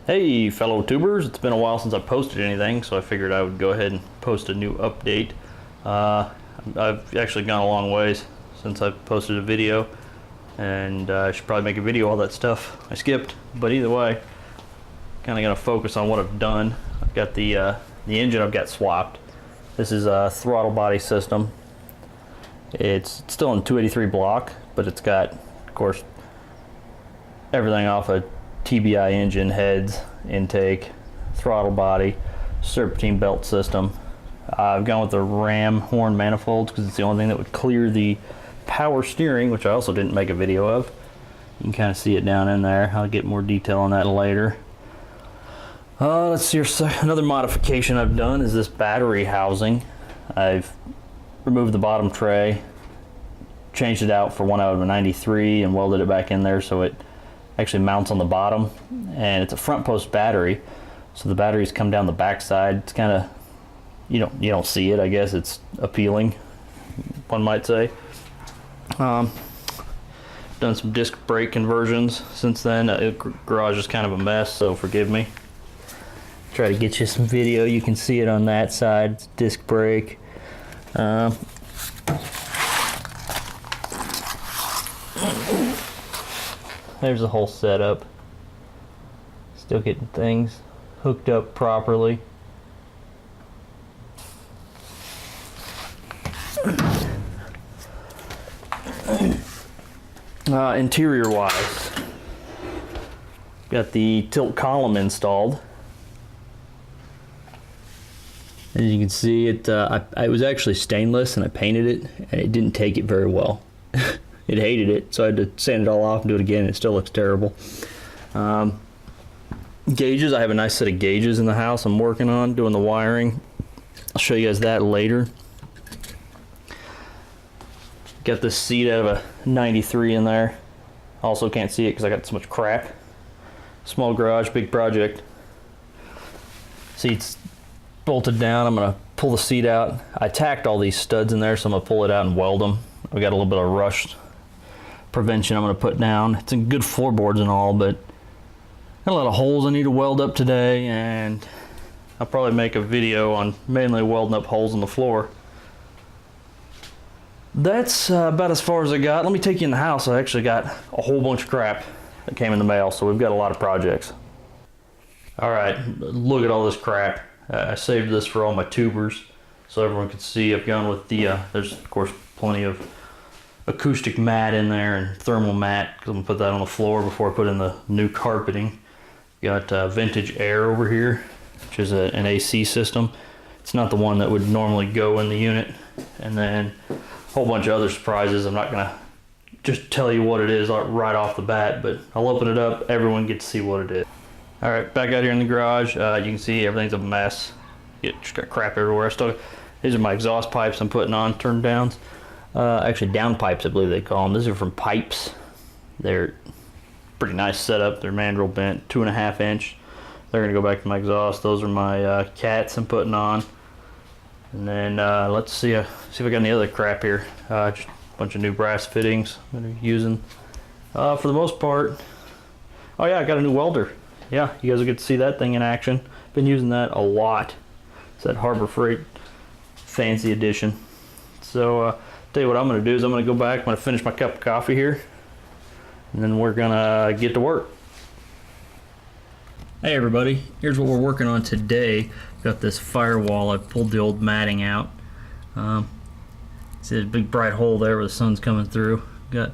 Hey fellow tubers, it's been a while since I posted anything, so I figured I would go ahead and post a new update. I've actually gone a long ways since I posted a video, and I should probably make a video all that stuff I skipped, but either way, kind of going to focus on what I've done. I've got the engine I've got swapped. This is a throttle body system. It's still in 283 block, but it's got, of course, everything off a TBI engine, heads, intake, throttle body, serpentine belt system. I've gone with the ram horn manifolds because it's the only thing that would clear the power steering, which I also didn't make a video of. You can kind of see it down in there. I'll get more detail on that later. Let's see, another modification I've done is this battery housing. I've removed the bottom tray, changed it out for one out of a 93 and welded it back in there so it actually mounts on the bottom, and it's a front post battery, so the batteries come down the back side. It's kind of, you don't see it. I guess it's appealing, one might say. Done some disc brake conversions since then. Garage is kind of a mess, so forgive me. Try to get you some video. You can see it on that side. It's disc brake. There's the whole setup. Still getting things hooked up properly. Interior wise, got the tilt column installed. As you can see, it was actually stainless, and I painted it, and it didn't take it very well. It hated it, so I had to sand it all off and do it again. It still looks terrible. Gauges, I have a nice set of gauges in the house I'm working on, doing the wiring. I'll show you guys that later. Got this seat out of a 93 in there. Also can't see it because I got so much crap. Small garage, big project. Seat's bolted down. I'm going to pull the seat out. I tacked all these studs in there, so I'm going to pull it out and weld them. I got a little bit of rust prevention I'm going to put down. It's in good floorboards and all, but got a lot of holes I need to weld up today, and I'll probably make a video on mainly welding up holes in the floor. That's about as far as I got. Let me take you in the house. I actually got a whole bunch of crap that came in the mail, so we've got a lot of projects. Alright, look at all this crap. I saved this for all my tubers so everyone can see. I've gone with the, there's of course plenty of acoustic mat in there and thermal mat, because I'm going to put that on the floor before I put in the new carpeting. Got vintage air over here, which is an AC system. It's not the one that would normally go in the unit. And then a whole bunch of other surprises. I'm not going to just tell you what it is right off the bat, but I'll open it up. Everyone gets to see what it is. Alright, back out here in the garage. You can see everything's a mess. Just got crap everywhere. These are my exhaust pipes I'm putting on, turn downs. Actually down pipes, I believe they call them. These are from Pipes. They're pretty nice setup. They're mandrel bent, 2.5 inch. They're gonna go back to my exhaust. Those are my cats I'm putting on. And then let's see if I got any other crap here. Just a bunch of new brass fittings that I'm using. For the most part, oh yeah, I got a new welder. Yeah, you guys will get to see that thing in action. Been using that a lot. It's that Harbor Freight Fancy Edition. So tell you what I'm going to do is I'm going to go back. I'm going to finish my cup of coffee here, and then we're going to get to work. Hey everybody, here's what we're working on today. Got this firewall. I pulled the old matting out. See there's a big bright hole there where the sun's coming through. Got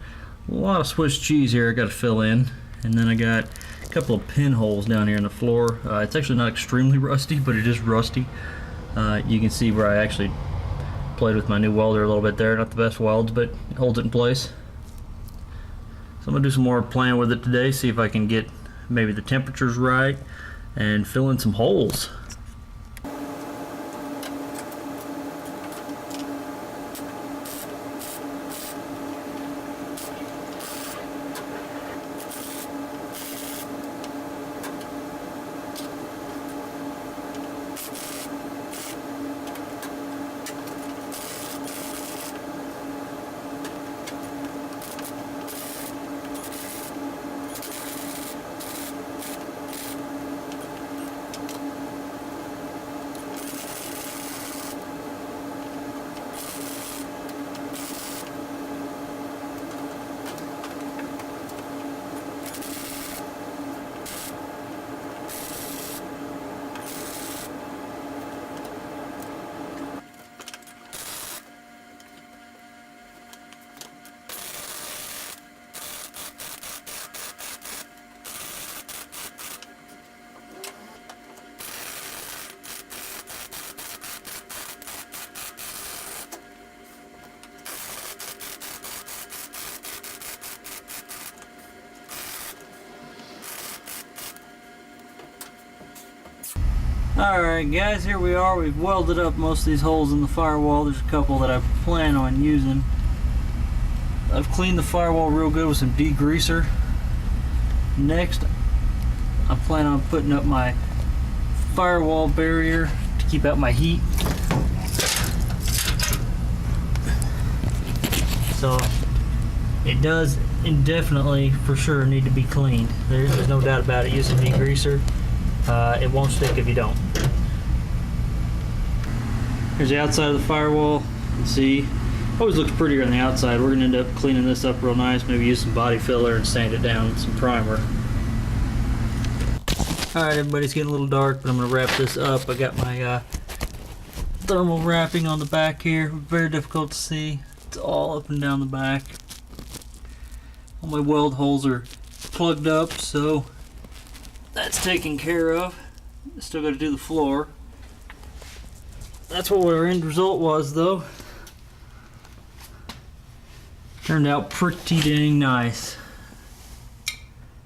a lot of Swiss cheese here I got to fill in, and then I got a couple of pinholes down here in the floor. It's actually not extremely rusty, but it is rusty. You can see where I actually played with my new welder a little bit there. Not the best welds, but it holds it in place. So I'm going to do some more playing with it today, see if I can get maybe the temperatures right and fill in some holes. Alright guys, here we are. We've welded up most of these holes in the firewall. There's a couple that I plan on using. I've cleaned the firewall real good with some degreaser. Next, I plan on putting up my firewall barrier to keep out my heat. So it does indefinitely for sure need to be cleaned. There's no doubt about it. Using degreaser, it won't stick if you don't. Here's the outside of the firewall. You can see, always looks prettier on the outside. We're gonna end up cleaning this up real nice. Maybe use some body filler and sand it down with some primer. Alright everybody, it's getting a little dark, but I'm gonna wrap this up. I got my thermal wrapping on the back here. Very difficult to see. It's all up and down the back. All my weld holes are plugged up, so that's taken care of. Still got to do the floor. That's what our end result was, though. Turned out pretty dang nice.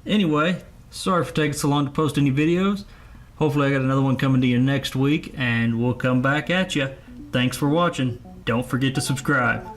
Anyway, sorry for taking so long to post any videos. Hopefully I got another one coming to you next week, and we'll come back at you. Thanks for watching. Don't forget to subscribe.